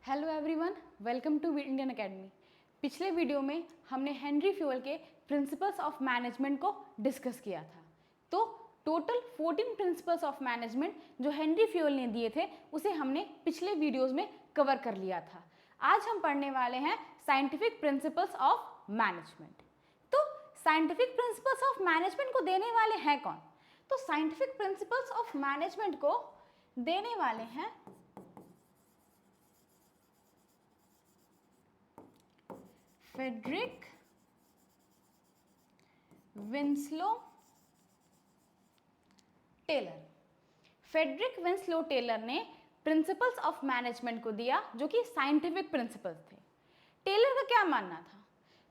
Hello everyone, welcome to Indian academy. पिछले video में हमने हेनरी फ्यूल के प्रिंसिपल्स ऑफ मैनेजमेंट को डिस्कस किया था। तो टोटल 14 प्रिंसिपल्स ऑफ मैनेजमेंट जो हेनरी फ्यूल ने दिए थे उसे हमने पिछले वीडियोस में कवर कर लिया था। आज हम पढ़ने वाले हैं साइंटिफिक प्रिंसिपल्स ऑफ मैनेजमेंट। तो साइंटिफिक प्रिंसिपल्स ऑफ मैनेजमेंट को देने वाले हैं कौन? तो साइंटिफिक प्रिंसिपल्स ऑफ मैनेजमेंट को देने वाले हैं Frederick Winslow Taylor. Frederick Winslow Taylor ने प्रिंसिपल्स ऑफ मैनेजमेंट को दिया जो कि साइंटिफिक प्रिंसिपल्स थे। टेलर का क्या मानना था?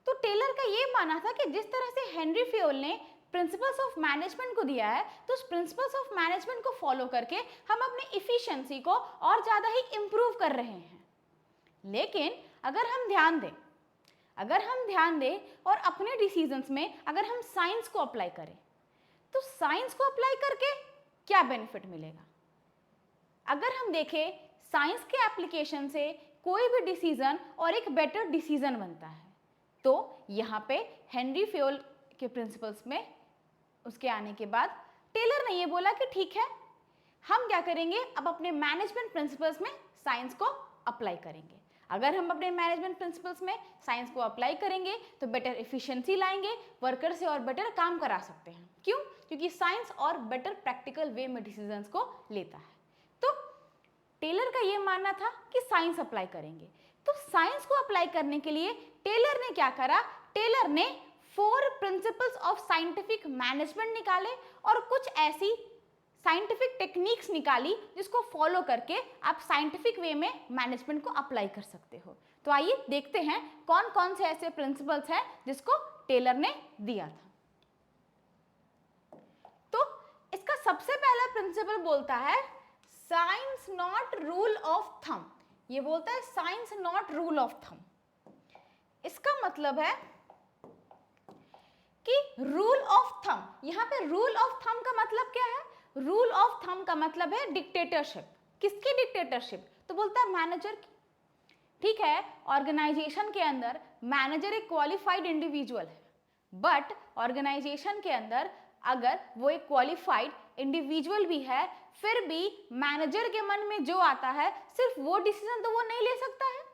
तो टेलर का ये मानना था कि जिस तरह से हेनरी फ्यूल ने प्रिंसिपल्स ऑफ मैनेजमेंट को दिया है तो उस प्रिंसिपल्स ऑफ मैनेजमेंट को फॉलो करके हम अपनी इफिशिएंसी को और ज़्यादा ही इम्प्रूव कर रहे हैं। लेकिन अगर हम ध्यान दें और अपने डिसीजंस में अगर हम साइंस को अप्लाई करें तो साइंस को अप्लाई करके क्या बेनिफिट मिलेगा? अगर हम देखें साइंस के एप्लीकेशन से कोई भी डिसीजन और एक बेटर डिसीजन बनता है। तो यहाँ पे हेनरी फ्यूल के प्रिंसिपल्स में उसके आने के बाद टेलर ने ये बोला कि ठीक है, हम क्या करेंगे, अब अपने मैनेजमेंट प्रिंसिपल्स में साइंस को अप्लाई करेंगे। अगर हम अपने मैनेजमेंट प्रिंसिपल्स में साइंस को अप्लाई करेंगे तो बेटर एफिशिएंसी लाएंगे, वर्कर से और बेटर काम करा सकते हैं। क्यों? क्योंकि साइंस और बेटर प्रैक्टिकल वे में डिसीजंस को लेता है। तो टेलर का ये मानना था कि साइंस अप्लाई करेंगे। तो साइंस को अप्लाई करने के लिए टेलर ने क्या करा? टेलर ने 4 प्रिंसिपल्स ऑफ साइंटिफिक मैनेजमेंट निकाले और कुछ ऐसी साइंटिफिक टेक्निक्स निकाली जिसको फॉलो करके आप साइंटिफिक वे में मैनेजमेंट को अप्लाई कर सकते हो। तो आइए देखते हैं कौन कौन से ऐसे प्रिंसिपल्स हैं जिसको टेलर ने दिया था। तो इसका सबसे पहला प्रिंसिपल बोलता है science not rule of thumb. ये बोलता है science not rule of thumb. इसका मतलब है कि रूल ऑफ थंब, यहां पे रूल ऑफ थंब का मतलब क्या है? रूल ऑफ थंब का मतलब है डिक्टेटरशिप। किसकी डिक्टेटरशिप? तो बोलता है मैनेजर की। ठीक है, ऑर्गेनाइजेशन के अंदर मैनेजर एक क्वालिफाइड इंडिविजुअल है, बट ऑर्गेनाइजेशन के अंदर अगर वो एक क्वालिफाइड इंडिविजुअल भी है फिर भी मैनेजर के मन में जो आता है सिर्फ वो डिसीजन तो वो नहीं ले सकता है।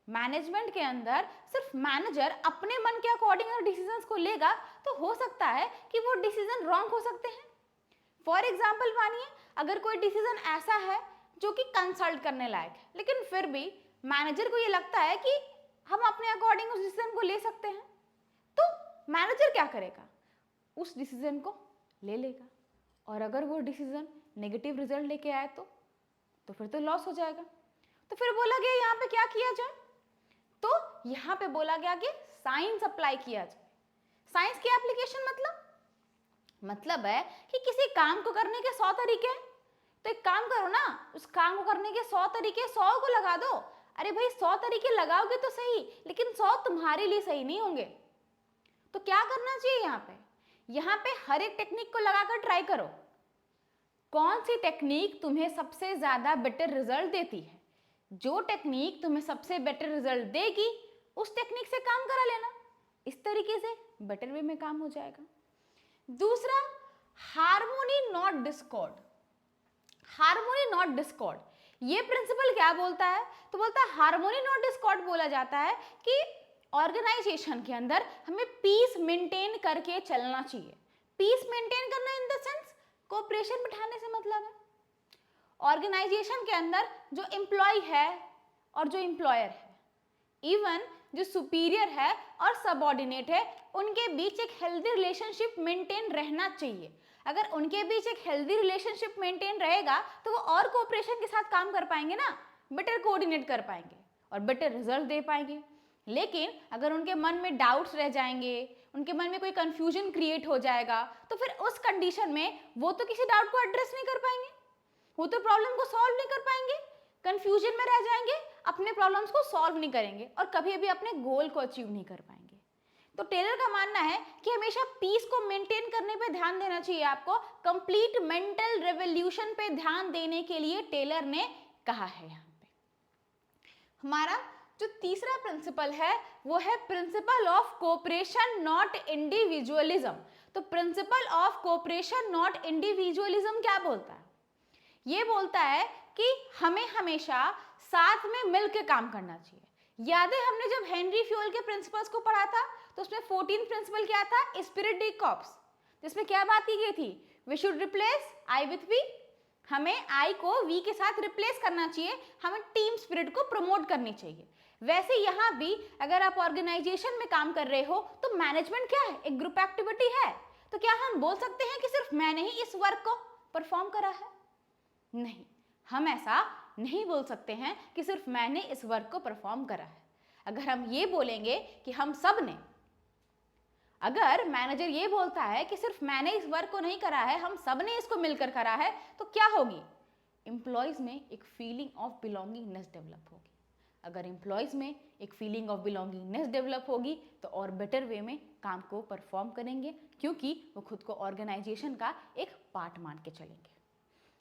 मैनेजमेंट के अंदर सिर्फ मैनेजर अपने मन के अकॉर्डिंग अगर डिसीजंस को लेगा तो हो सकता है कि वो डिसीजन रॉन्ग हो सकते हैं। फॉर एग्जाम्पल मानिए अगर कोई डिसीजन ऐसा है जो कि कंसल्ट करने लायक है लेकिन फिर भी मैनेजर को ये लगता है कि हम अपने अकॉर्डिंग उस डिसीजन को ले सकते हैं, तो मैनेजर क्या करेगा? उस डिसीजन को ले लेगा और अगर वो डिसीजन नेगेटिव रिजल्ट लेके आए तो फिर तो लॉस हो जाएगा। तो फिर बोला गया यहाँ पे क्या किया जाए? तो यहाँ पे बोला गया कि साइंस अप्लाई किया जाए। साइंस की एप्लीकेशन मतलब है कि किसी काम को करने के 100 तरीके हैं, तो एक काम करो ना, उस काम को करने के 100 तरीके 100 को लगा दो। अरे भाई 100 तरीके लगाओगे तो सही, लेकिन 100 तुम्हारे लिए सही नहीं होंगे। तो क्या करना चाहिए यहाँ पे हर एक टेक्निक को लगाकर ट्राई करो। कौन सी टेक्निक तुम्हें सबसे ज्यादा बेटर रिजल्ट देती है? जो टेक्निक तुम्हें सबसे बेटर रिजल्ट देगी उस टेक्निक से काम करा लेना। इस तरीके से बेटर वे में काम हो जाएगा। दूसरा, harmony not Discord. Harmony not Discord, ये प्रिंसिपल क्या बोलता है? तो बोलता है हार्मोनी नॉट डिस्कॉर्ड बोला जाता है कि ऑर्गेनाइजेशन के अंदर हमें पीस मेंटेन करके चलना चाहिए। पीस मेंटेन करना इन द सेंस कोऑपरेशन बिठाने से मतलब है ऑर्गेनाइजेशन के अंदर जो एम्प्लॉय है और जो एम्प्लॉयर है, इवन जो सुपीरियर है और सबऑर्डिनेट है, उनके बीच एक हेल्दी रिलेशनशिप मेंटेन रहना चाहिए। अगर उनके बीच एक हेल्दी रिलेशनशिप मेंटेन रहेगा तो वो और कोऑपरेशन के साथ काम कर पाएंगे ना, बेटर कोऑर्डिनेट कर पाएंगे और बेटर रिजल्ट दे पाएंगे। लेकिन अगर उनके मन में डाउट्स रह जाएंगे, उनके मन में कोई कंफ्यूजन क्रिएट हो जाएगा, तो फिर उस कंडीशन में वो तो किसी डाउट को एड्रेस नहीं कर पाएंगे, वो तो प्रॉब्लम को सॉल्व नहीं कर पाएंगे, कंफ्यूजन में रह जाएंगे, अपने प्रॉब्लम्स को सॉल्व नहीं करेंगे और कभी भी अपने गोल को अचीव नहीं कर पाएंगे। तो टेलर का मानना है कि हमेशा पीस को मेंटेन करने पे ध्यान देना चाहिए। आपको कंप्लीट मेंटल रेवोल्यूशन पे ध्यान देने के लिए टेलर ने कहा है यहाँ पे। हमारा जो तीसरा प्रिंसिपल है वो है principle of cooperation not individualism. तो principle of cooperation not individualism क्या बोलता है? ये बोलता है कि हमें हमेशा साथ में मिलकर काम करना चाहिए। याद है हमने जब हेनरी फ्योल के प्रिंसिपल्स को पढ़ा था तो उसमें 14 प्रिंसिपल क्या था? स्पिरिट डी कॉर्प्स, जिसमें क्या बात की गई थी? We should replace I with we, हमें आई को वी के साथ रिप्लेस करना चाहिए, हमें टीम स्पिरिट को प्रमोट करनी चाहिए। वैसे यहाँ भी अगर आप ऑर्गेनाइजेशन में काम कर रहे हो तो मैनेजमेंट क्या है? एक ग्रुप एक्टिविटी है। तो क्या हम बोल सकते हैं कि सिर्फ मैंने ही इस वर्क को परफॉर्म करा है? नहीं, हम ऐसा नहीं बोल सकते हैं कि सिर्फ मैंने इस वर्क को परफॉर्म करा है। अगर हम ये बोलेंगे कि हम सब ने, अगर मैनेजर ये बोलता है कि सिर्फ मैंने इस वर्क को नहीं करा है, हम सब ने इसको मिलकर करा है, तो क्या होगी? एम्प्लॉयज में एक फीलिंग ऑफ बिलोंगिंगनेस डेवलप होगी। अगर एम्प्लॉयज में एक फीलिंग ऑफ बिलोंगिंगनेस डेवलप होगी तो और बेटर वे में काम को परफॉर्म करेंगे, क्योंकि वो खुद को ऑर्गेनाइजेशन का एक पार्ट मान के चलेंगे।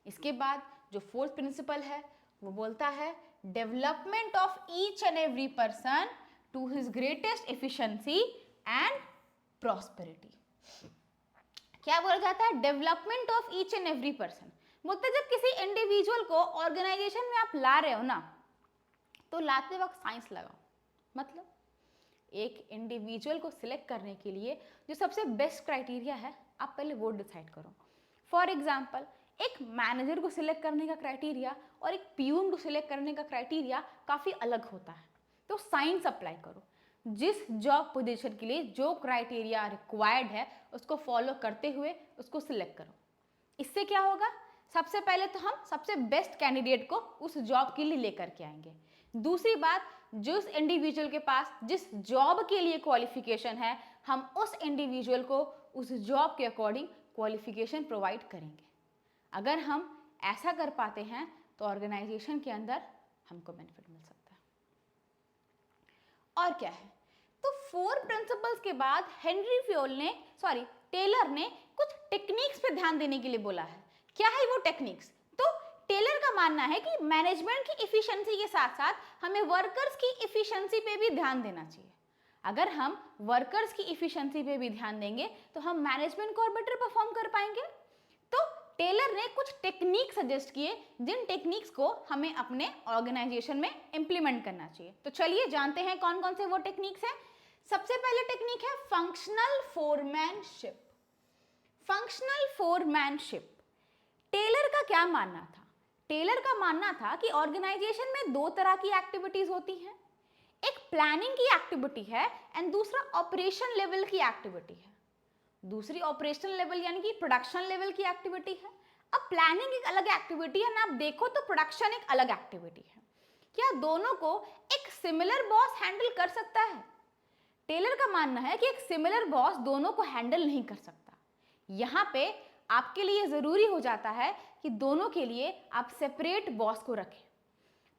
इसके बाद जो फोर्थ प्रिंसिपल है वो बोलता है development of each and every person to his greatest efficiency and prosperity. क्या बोला जाता है? Development of each and every person. बोलते जब किसी इंडिविजुअल को ऑर्गेनाइजेशन में आप ला रहे हो ना, तो लाते वक्त साइंस लगाओ। मतलब एक इंडिविजुअल को सिलेक्ट करने के लिए जो सबसे बेस्ट क्राइटेरिया है, आप पहले वो डिसाइड करो। फॉर एग्जाम्पल, एक मैनेजर को सिलेक्ट करने का क्राइटेरिया और एक पीयून को सिलेक्ट करने का क्राइटेरिया काफ़ी अलग होता है। तो साइंस अप्लाई करो, जिस जॉब पोजीशन के लिए जो क्राइटेरिया रिक्वायर्ड है उसको फॉलो करते हुए उसको सिलेक्ट करो। इससे क्या होगा? सबसे पहले तो हम सबसे बेस्ट कैंडिडेट को उस जॉब के लिए लेकर के आएंगे। दूसरी बात, जिस इंडिविजुअल के पास जिस जॉब के लिए क्वालिफिकेशन है, हम उस इंडिविजुअल को उस जॉब के अकॉर्डिंग क्वालिफिकेशन प्रोवाइड करेंगे। अगर हम ऐसा कर पाते हैं तो ऑर्गेनाइजेशन के अंदर हमको बेनिफिट मिल सकता है। और क्या है? तो 4 प्रिंसिपल्स के बाद हेनरी फ्योल ने टेलर ने कुछ टेक्निक्स पे ध्यान देने के लिए बोला है। क्या है वो टेक्निक्स? तो टेलर का मानना है कि मैनेजमेंट की इफिशिएंसी के साथ साथ हमें वर्कर्स की इफिशिएंसी पे भी ध्यान देना चाहिए। अगर हम वर्कर्स की इफिशिएंसी पे भी ध्यान देंगे तो हम मैनेजमेंट को और बेटर परफॉर्म कर पाएंगे। तो टेलर ने कुछ टेक्निक सजेस्ट किए, जिन टेक्निक्स को हमें अपने ऑर्गेनाइजेशन में इंप्लीमेंट करना चाहिए। तो चलिए जानते हैं कौन कौन से वो टेक्निक्स हैं। सबसे पहले टेक्निक है functional foremanship. Functional foremanship, Taylor का क्या मानना था? टेलर का मानना था कि ऑर्गेनाइजेशन में 2 तरह की एक्टिविटीज होती हैं। एक प्लानिंग की एक्टिविटी है एंड दूसरा ऑपरेशन लेवल की एक्टिविटी है। दूसरी ऑपरेशनल लेवल यानी कि प्रोडक्शन लेवल की एक्टिविटी है। अब प्लानिंग एक अलग एक्टिविटी है ना, आप देखो तो प्रोडक्शन एक अलग एक्टिविटी है। क्या दोनों को एक सिमिलर बॉस हैंडल कर सकता है? टेलर का मानना है कि एक सिमिलर बॉस दोनों को हैंडल नहीं कर सकता। यहाँ पे आपके लिए जरूरी हो जाता है कि दोनों के लिए आप सेपरेट बॉस को रखें।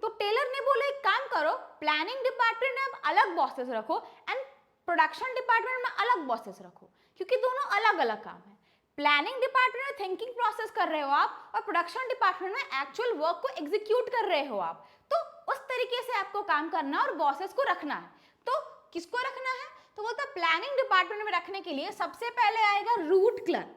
तो टेलर ने बोला एक काम करो, प्लानिंग डिपार्टमेंट में आप अलग बॉसेस रखो एंड प्रोडक्शन डिपार्टमेंट में अलग बॉसेस रखो, क्योंकि दोनों अलग अलग काम है। प्लानिंग डिपार्टमेंट में थिंकिंग प्रोसेस कर रहे हो आप और प्रोडक्शन डिपार्टमेंट में एक्चुअल वर्क को एग्जीक्यूट कर रहे हो आप। तो उस तरीके से आपको काम करना और बॉसेस को रखना है। तो किसको रखना है? तो बोलता है प्लानिंग डिपार्टमेंट में रखने के लिए सबसे पहले आएगा route clerk.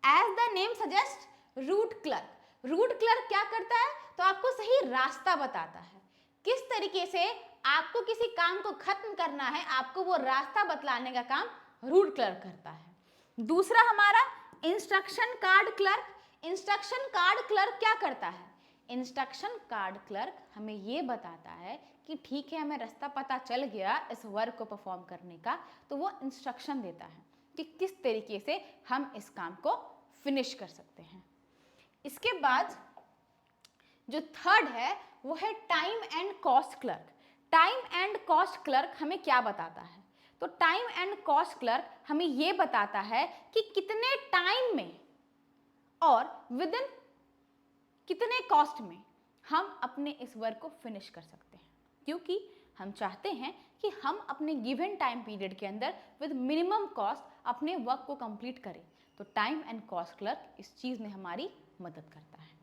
As the name suggest, route clerk. Route clerk क्या करता है? तो आपको सही रास्ता बताता है, किस तरीके से आपको किसी काम को खत्म करना है, आपको वो रास्ता बतलाने का काम रूट क्लर्क करता है। दूसरा हमारा instruction card clerk. Instruction card clerk क्या करता है? इंस्ट्रक्शन कार्ड क्लर्क हमें ये बताता है कि ठीक है, हमें रास्ता पता चल गया इस वर्क को परफॉर्म करने का, तो वो इंस्ट्रक्शन देता है कि किस तरीके से हम इस काम को फिनिश कर सकते हैं। इसके बाद जो थर्ड है वो है time and cost clerk. Time and cost clerk हमें क्या बताता है? तो टाइम एंड कॉस्ट क्लर्क हमें ये बताता है कि कितने टाइम में और विद इन कितने कॉस्ट में हम अपने इस वर्क को फिनिश कर सकते हैं, क्योंकि हम चाहते हैं कि हम अपने गिवन टाइम पीरियड के अंदर विद मिनिमम कॉस्ट अपने वर्क को कंप्लीट करें। तो टाइम एंड कॉस्ट क्लर्क इस चीज़ में हमारी मदद करता है।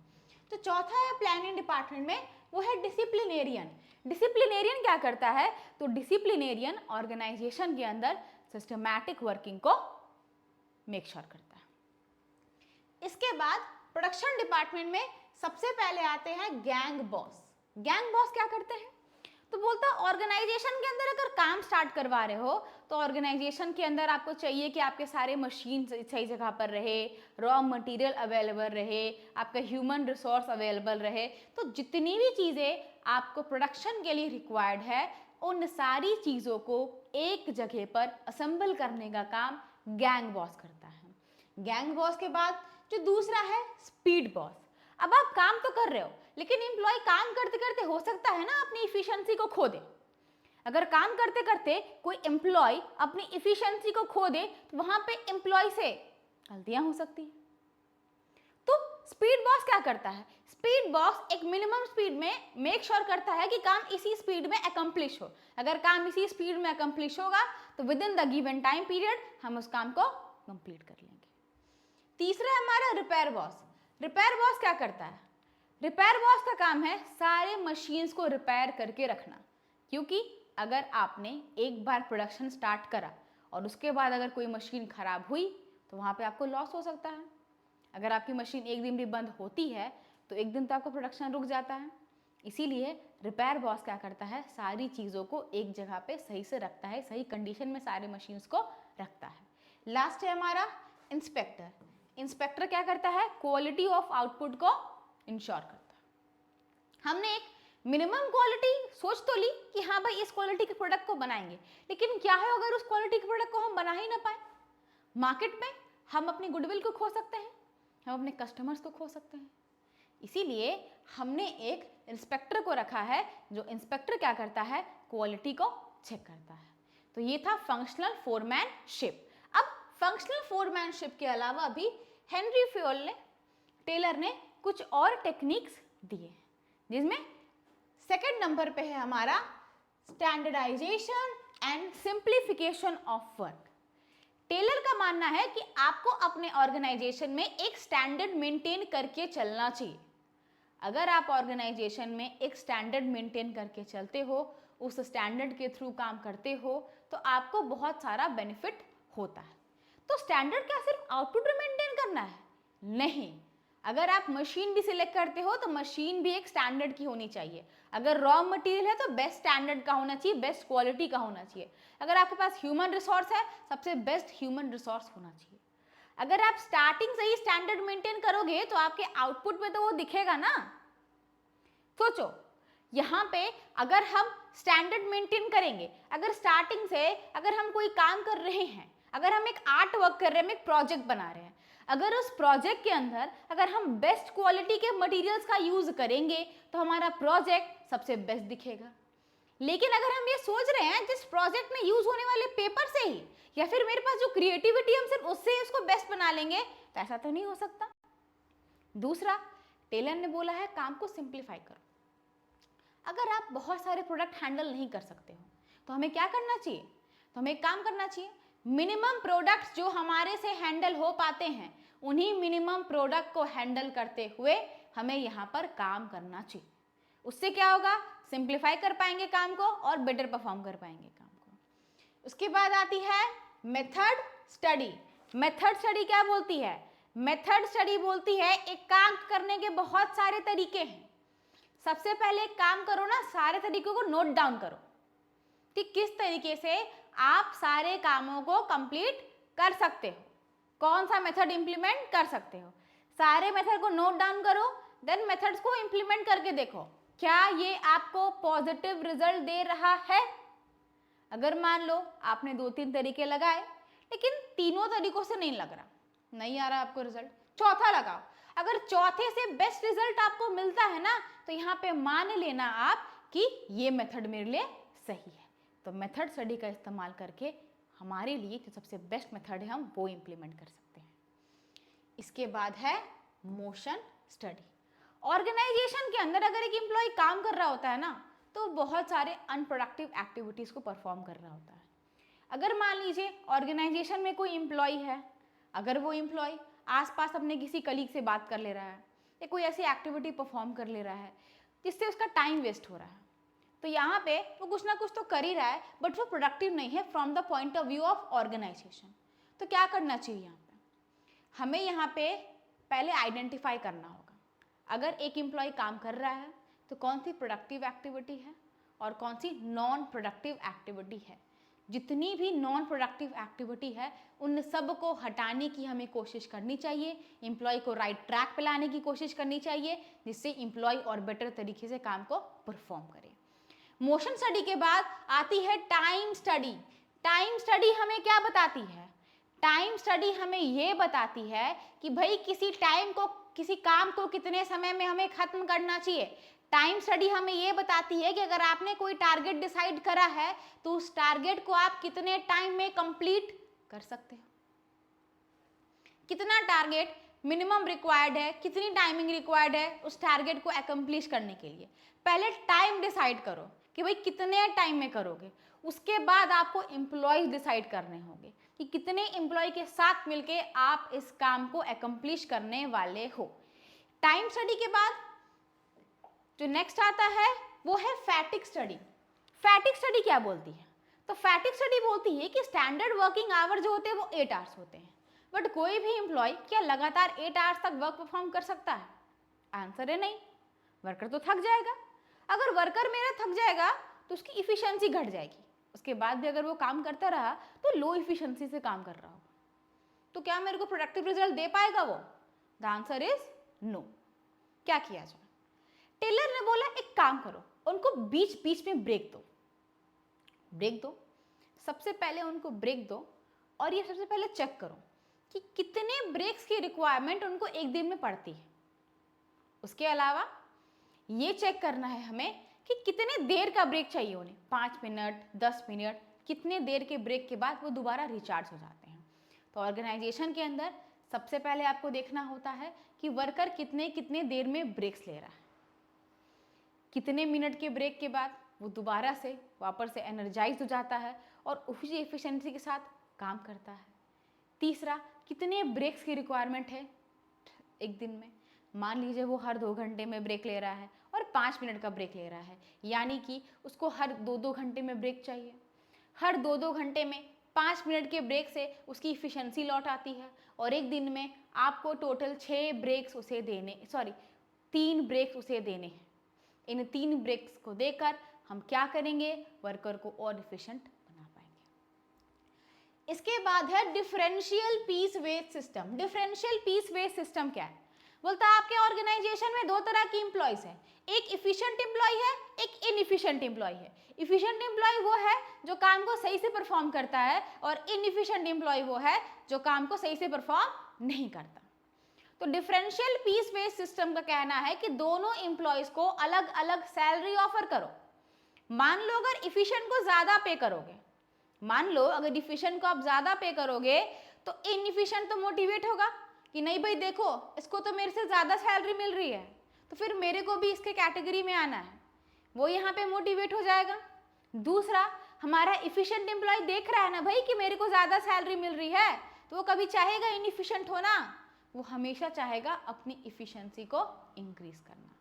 तो चौथा है प्लानिंग डिपार्टमेंट में वो है डिसिप्लिनेरियन। डिसिप्लिनेरियन क्या करता है? तो डिसिप्लिनेरियन ऑर्गेनाइजेशन के अंदर सिस्टमैटिक वर्किंग को मेक श्योर करता है। इसके बाद प्रोडक्शन डिपार्टमेंट में सबसे पहले आते हैं गैंग बॉस। गैंग बॉस क्या करते हैं? तो बोलता है ऑर्गेनाइजेशन के अंदर अगर काम स्टार्ट करवा रहे हो तो ऑर्गेनाइजेशन के अंदर आपको चाहिए कि आपके सारे मशीन सही जगह पर रहे, रॉ मटेरियल अवेलेबल रहे, आपका ह्यूमन रिसोर्स अवेलेबल रहे। तो जितनी भी चीज़ें आपको प्रोडक्शन के लिए रिक्वायर्ड है उन सारी चीज़ों को एक जगह पर असेंबल करने का काम गैंग बॉस करता है। गैंग बॉस के बाद जो दूसरा है स्पीड बॉस। अब आप काम तो कर रहे हो लेकिन एम्प्लॉय काम करते करते हो सकता है ना अपनी इफिशिएंसी को खो दे। अगर काम करते करते कोई एम्प्लॉय अपनी इफिशिएंसी को खो दे तो वहां पे एम्प्लॉय से गलतियां हो सकती है। तो स्पीड बॉस क्या करता है? स्पीड बॉस एक मिनिमम स्पीड में मेक श्योर करता है कि काम इसी स्पीड में अकम्प्लिश हो। अगर काम इसी स्पीड में अकम्प्लिश होगा तो with in the given time period हम उस काम को कंप्लीट कर लेंगे। तीसरा है हमारा रिपेयर बॉस। रिपेयर बॉस क्या करता है? रिपेयर बॉस का काम है सारे मशीन्स को रिपेयर करके रखना, क्योंकि अगर आपने एक बार प्रोडक्शन स्टार्ट करा और उसके बाद अगर कोई मशीन खराब हुई तो वहाँ पे आपको लॉस हो सकता है। अगर आपकी मशीन एक दिन भी बंद होती है तो एक दिन तो आपका प्रोडक्शन रुक जाता है। इसीलिए रिपेयर बॉस क्या करता है? सारी चीज़ों को एक जगह पे सही से रखता है, सही कंडीशन में सारे मशीन्स को रखता है। लास्ट है हमारा इंस्पेक्टर। इंस्पेक्टर क्या करता है? क्वालिटी ऑफ आउटपुट को इंश्योर करता है। हमने एक मिनिमम क्वालिटी सोच तो ली कि हाँ भाई इस क्वालिटी के प्रोडक्ट को बनाएंगे, लेकिन क्या है अगर उस क्वालिटी के प्रोडक्ट को हम बना ही ना पाए? मार्केट में हम अपनी गुडविल को खो सकते हैं, हम अपने कस्टमर्स को खो सकते हैं। इसीलिए हमने एक इंस्पेक्टर को रखा है जो इंस्पेक्टर क्या करता है? क्वालिटी को चेक करता है। तो ये था फंक्शनल फोरमैनशिप। अब फंक्शनल फोरमैनशिप के अलावा भी हेनरी टेलर ने कुछ और टेक्निक्स दिए, जिसमें सेकंड नंबर पे है हमारा standardisation and simplification of work. Taylor का मानना है कि आपको अपने ऑर्गेनाइजेशन में एक स्टैंडर्ड मेंटेन करके चलना चाहिए। अगर आप ऑर्गेनाइजेशन में एक स्टैंडर्ड मेंटेन करके चलते हो, उस स्टैंडर्ड के थ्रू काम करते हो, तो आपको बहुत सारा बेनिफिट होता है। तो स्टैंडर्ड क्या सिर्फ आउटपुट मेंटेन करना है? नहीं। अगर आप मशीन भी सिलेक्ट करते हो तो मशीन भी एक स्टैंडर्ड की होनी चाहिए। अगर रॉ मटेरियल है तो बेस्ट स्टैंडर्ड का होना चाहिए, बेस्ट क्वालिटी का होना चाहिए। अगर आपके पास ह्यूमन रिसोर्स है, सबसे बेस्ट ह्यूमन रिसोर्स होना चाहिए। अगर आप स्टार्टिंग से ही स्टैंडर्ड मेंटेन करोगे तो आपके आउटपुट में तो वो दिखेगा ना। सोचो, यहाँ पे अगर हम स्टैंडर्ड मेंटेन करेंगे, अगर स्टार्टिंग से अगर हम कोई काम कर रहे हैं, अगर हम एक आर्ट वर्क कर रहे हैं, हम एक प्रोजेक्ट बना रहे हैं, अगर उस प्रोजेक्ट के अंदर अगर हम बेस्ट क्वालिटी के मटेरियल्स का यूज करेंगे तो हमारा प्रोजेक्ट सबसे बेस्ट दिखेगा। लेकिन अगर हम ये सोच रहे हैं जिस प्रोजेक्ट में यूज होने वाले पेपर से ही या फिर मेरे पास जो क्रिएटिविटी हम सिर्फ उससे ही उसको बेस्ट बना लेंगे, तो ऐसा तो नहीं हो सकता। दूसरा, टेलर ने बोला है काम को सिंप्लीफाई करो। अगर आप बहुत सारे प्रोडक्ट हैंडल नहीं कर सकते हो तो हमें क्या करना चाहिए? तो हमें एक काम करना चाहिए, मिनिमम प्रोडक्ट्स जो हमारे से हैंडल हो पाते हैं उन्हीं मिनिमम प्रोडक्ट को हैंडल करते हुए हमें यहाँ पर काम करना चाहिए। उससे क्या होगा? सिंप्लीफाई कर पाएंगे काम को और बेटर परफॉर्म कर पाएंगे काम को। उसके बाद आती है मेथड स्टडी। मेथड स्टडी क्या बोलती है? मेथड स्टडी बोलती है एक काम करने के बहुत सारे तरीके हैं। सबसे पहले एक काम करो ना, सारे तरीकों को नोट डाउन करो कि किस तरीके से आप सारे कामों को कंप्लीट कर सकते हो, कौन सा मेथड इंप्लीमेंट कर सकते हो। सारे मेथड को नोट डाउन करो, देन मेथड्स को इंप्लीमेंट करके देखो क्या ये आपको पॉजिटिव रिजल्ट दे रहा है। अगर मान लो आपने 2-3 तरीके लगाए लेकिन तीनों तरीकों से नहीं लग रहा, नहीं आ रहा आपको रिजल्ट, चौथा लगाओ। अगर चौथे से बेस्ट रिजल्ट आपको मिलता है ना तो यहाँ पे मान लेना आप कि ये मेथड मेरे लिए सही है। तो मेथड स्टडी का इस्तेमाल करके हमारे लिए जो सबसे बेस्ट मेथड है हम वो इम्प्लीमेंट कर सकते हैं। इसके बाद है मोशन स्टडी। ऑर्गेनाइजेशन के अंदर अगर एक एम्प्लॉय काम कर रहा होता है ना तो बहुत सारे अनप्रोडक्टिव एक्टिविटीज़ को परफॉर्म कर रहा होता है। अगर मान लीजिए ऑर्गेनाइजेशन में कोई एम्प्लॉय है, अगर वो एम्प्लॉय आसपास अपने किसी कलीग से बात कर ले रहा है या कोई ऐसी एक्टिविटी परफॉर्म कर ले रहा है जिससे उसका टाइम वेस्ट हो रहा है। तो यहाँ पे वो कुछ ना कुछ तो कर ही रहा है, बट वो प्रोडक्टिव नहीं है from the point of view of organisation. तो क्या करना चाहिए यहाँ पे? हमें यहाँ पे पहले आइडेंटिफाई करना होगा, अगर एक एम्प्लॉय काम कर रहा है तो कौन सी प्रोडक्टिव एक्टिविटी है और कौन सी नॉन प्रोडक्टिव एक्टिविटी है। जितनी भी नॉन प्रोडक्टिव एक्टिविटी है उन सब को हटाने की हमें कोशिश करनी चाहिए, एम्प्लॉय को राइट ट्रैक पे लाने की कोशिश करनी चाहिए, जिससे एम्प्लॉय और बेटर तरीके से काम को परफॉर्म करे। मोशन स्टडी के बाद आती है टाइम स्टडी। टाइम स्टडी हमें क्या बताती है? टाइम स्टडी हमें ये बताती है कि भाई किसी काम को कितने समय में हमें खत्म करना चाहिए। टाइम स्टडी हमें ये बताती है कि अगर आपने कोई टारगेट डिसाइड करा है तो उस टारगेट को आप कितने टाइम में कंप्लीट कर सकते हो, कितना टारगेट मिनिमम रिक्वायर्ड है, कितनी टाइमिंग रिक्वायर्ड है उस टारगेट को अकम्प्लिश करने के लिए। पहले टाइम डिसाइड करो कि भाई कितने टाइम में करोगे, उसके बाद आपको एम्प्लॉयज डिसाइड करने होंगे कि कितने एम्प्लॉय के साथ मिलके आप इस काम को अकम्प्लिश करने वाले हो। टाइम स्टडी के बाद जो नेक्स्ट आता है वो है फैटिग स्टडी। फैटिग स्टडी क्या बोलती है? तो फैटिग स्टडी बोलती है कि स्टैंडर्ड वर्किंग आवर जो होते हैं वो 8 आवर्स होते हैं, बट कोई भी एम्प्लॉय क्या लगातार 8 आवर्स तक वर्क परफॉर्म कर सकता है? आंसर है नहीं, वर्कर तो थक जाएगा। अगर वर्कर मेरा थक जाएगा तो उसकी इफिशियंसी घट जाएगी, उसके बाद भी अगर वो काम करता रहा तो लो इफिशियंसी से काम कर रहा होगा, तो क्या मेरे को प्रोडक्टिव रिजल्ट दे पाएगा वो? The answer is no. क्या किया जाए? टेलर ने बोला एक काम करो, उनको बीच बीच में ब्रेक दो। सबसे पहले उनको ब्रेक दो और ये सबसे पहले चेक करो कि कितने ब्रेक्स की रिक्वायरमेंट उनको एक दिन में पड़ती है। उसके अलावा ये चेक करना है हमें कि कितने देर का ब्रेक चाहिए उन्हें, 5 मिनट, 10 मिनट, कितने देर के ब्रेक के बाद वो दोबारा रिचार्ज हो जाते हैं। तो ऑर्गेनाइजेशन के अंदर सबसे पहले आपको देखना होता है कि वर्कर कितने देर में ब्रेक्स ले रहा है, कितने मिनट के ब्रेक के बाद वो दोबारा से वापस से एनर्जाइज हो जाता है और उसी एफिशिएंसी के साथ काम करता है। तीसरा, कितने ब्रेक्स की रिक्वायरमेंट है एक दिन में। मान लीजिए वो हर 2 घंटे में ब्रेक ले रहा है और 5 मिनट का ब्रेक ले रहा है, यानी कि उसको हर 2-2 घंटे में ब्रेक चाहिए। हर 2-2 घंटे में 5 मिनट के ब्रेक से उसकी इफिशिएंसी लौट आती है और एक दिन में आपको टोटल 3 ब्रेक्स उसे देने हैं। इन 3 ब्रेक्स को देकर हम क्या करेंगे? वर्कर को और इफिशिएंट बना पाएंगे। इसके बाद है differential piece wage system. Differential piece wage system क्या है? बोलता है आपके ऑर्गेनाइजेशन में 2 तरह की एम्प्लॉयज है, एक इफिशिएंट एम्प्लॉय है, एक इनइफिशिएंट एम्प्लॉय है। इफिशिएंट एम्प्लॉय वो है जो काम को सही से परफॉर्म करता है और इनइफिशिएंट एम्प्लॉय वो है जो काम को सही से परफॉर्म नहीं करता। तो डिफरेंशियल पीस बेस सिस्टम का कहना है कि दोनों एम्प्लॉयज को अलग अलग सैलरी ऑफर करो। मान लो अगर इफिशिएंट को ज्यादा पे करोगे, तो इनइफिशिएंट तो मोटिवेट होगा कि नहीं भाई देखो इसको तो मेरे से ज्यादा सैलरी मिल रही है, तो फिर मेरे को भी इसके कैटेगरी में आना है, वो यहाँ पे मोटिवेट हो जाएगा। दूसरा, हमारा इफिशिएंट एम्प्लॉय देख रहा है ना भाई कि मेरे को ज्यादा सैलरी मिल रही है, तो वो कभी चाहेगा इनइफिशिएंट होना, वो हमेशा चाहेगा अपनी इफिशिएंसी को इंक्रीज करना।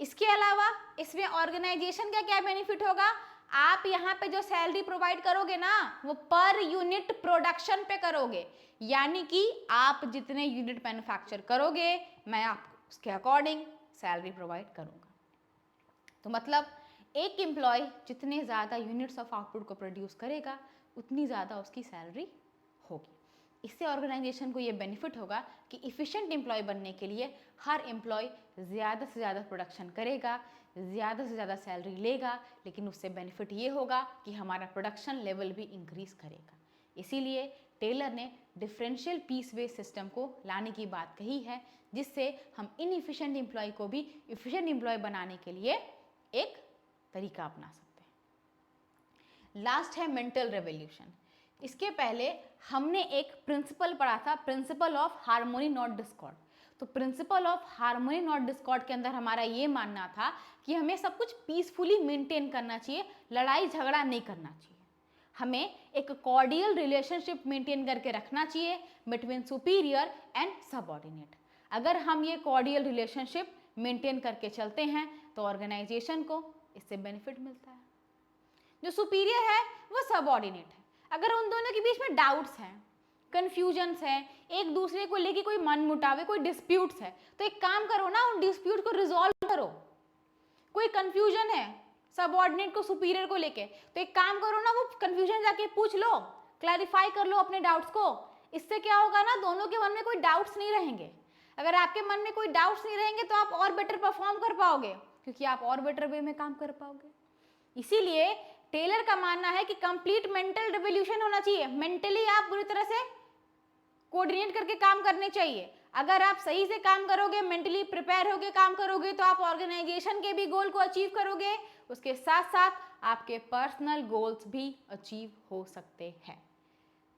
इसके अलावा इसमें ऑर्गेनाइजेशन का क्या बेनिफिट होगा? आप यहाँ पे जो सैलरी प्रोवाइड करोगे ना वो पर यूनिट प्रोडक्शन पे करोगे, यानी कि आप जितने यूनिट मैन्युफैक्चर करोगे मैं आपको उसके अकॉर्डिंग सैलरी प्रोवाइड करूँगा। तो मतलब एक एम्प्लॉय जितने ज़्यादा यूनिट्स ऑफ आउटपुट को प्रोड्यूस करेगा उतनी ज़्यादा उसकी सैलरी होगी। इससे ऑर्गेनाइजेशन को ये बेनिफिट होगा कि इफ़िशिएंट एम्प्लॉय बनने के लिए हर एम्प्लॉय ज़्यादा से ज़्यादा प्रोडक्शन करेगा, ज़्यादा से ज़्यादा सैलरी लेगा, लेकिन उससे बेनिफिट ये होगा कि हमारा प्रोडक्शन लेवल भी इंक्रीज़ करेगा। इसीलिए टेलर ने डिफरेंशियल पीस बेस सिस्टम को लाने की बात कही है, जिससे हम इनइफिशिएंट एम्प्लॉय को भी इफ़िशिएंट एम्प्लॉय बनाने के लिए एक तरीका अपना सकते हैं। लास्ट है मेंटल रेवोल्यूशन। इसके पहले हमने एक प्रिंसिपल पढ़ा था, principle of harmony not discord. तो principle of harmony not discord के अंदर हमारा ये मानना था कि हमें सब कुछ पीसफुली मेंटेन करना चाहिए, लड़ाई झगड़ा नहीं करना चाहिए। हमें एक कॉर्डियल रिलेशनशिप मेंटेन करके रखना चाहिए बिटवीन सुपीरियर एंड सबऑर्डिनेट। अगर हम ये कॉर्डियल रिलेशनशिप मेंटेन करके चलते हैं तो ऑर्गेनाइजेशन को इससे बेनिफिट मिलता है। जो सुपीरियर है वो सबऑर्डिनेट है। अगर उन दोनों के बीच में डाउट्स हैं, कन्फ्यूजन्स हैं, एक दूसरे को लेके कोई मनमुटाव है, कोई डिस्प्यूट्स है, तो एक काम करो ना, उन डिस्प्यूट को रिजॉल्व करो। कोई कन्फ्यूजन है सबऑर्डिनेट को सुपीरियर को लेके, तो एक काम करो ना, वो कन्फ्यूजन जाके पूछ लो, क्लैरिफाई कर लो अपने डाउट्स को। इससे क्या होगा ना, दोनों के मन में कोई डाउट्स नहीं रहेंगे। अगर आपके मन में कोई डाउट्स नहीं रहेंगे तो आप और बेटर परफॉर्म कर पाओगे, क्योंकि आप और बेटर वे में काम कर पाओगे। इसीलिए टेलर का मानना है कि कंप्लीट मेंटल रिवोल्यूशन होना चाहिए। मेंटली आप पूरी तरह से कोऑर्डिनेट करके काम करने चाहिए। अगर आप सही से काम करोगे, मेंटली प्रिपेयर होकर काम करोगे, तो आप ऑर्गेनाइजेशन के भी गोल को अचीव करोगे, उसके साथ साथ आपके पर्सनल गोल्स भी अचीव हो सकते हैं।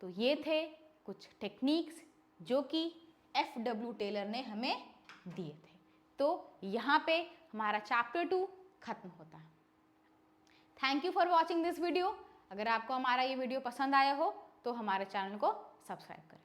तो ये थे कुछ टेक्निक्स जो कि FW टेलर ने हमें दिए थे। तो यहाँ पे हमारा चैप्टर 2 खत्म होता है। Thank you for watching this video. अगर आपको हमारा ये वीडियो पसंद आया हो तो हमारे चैनल को सब्सक्राइब करें।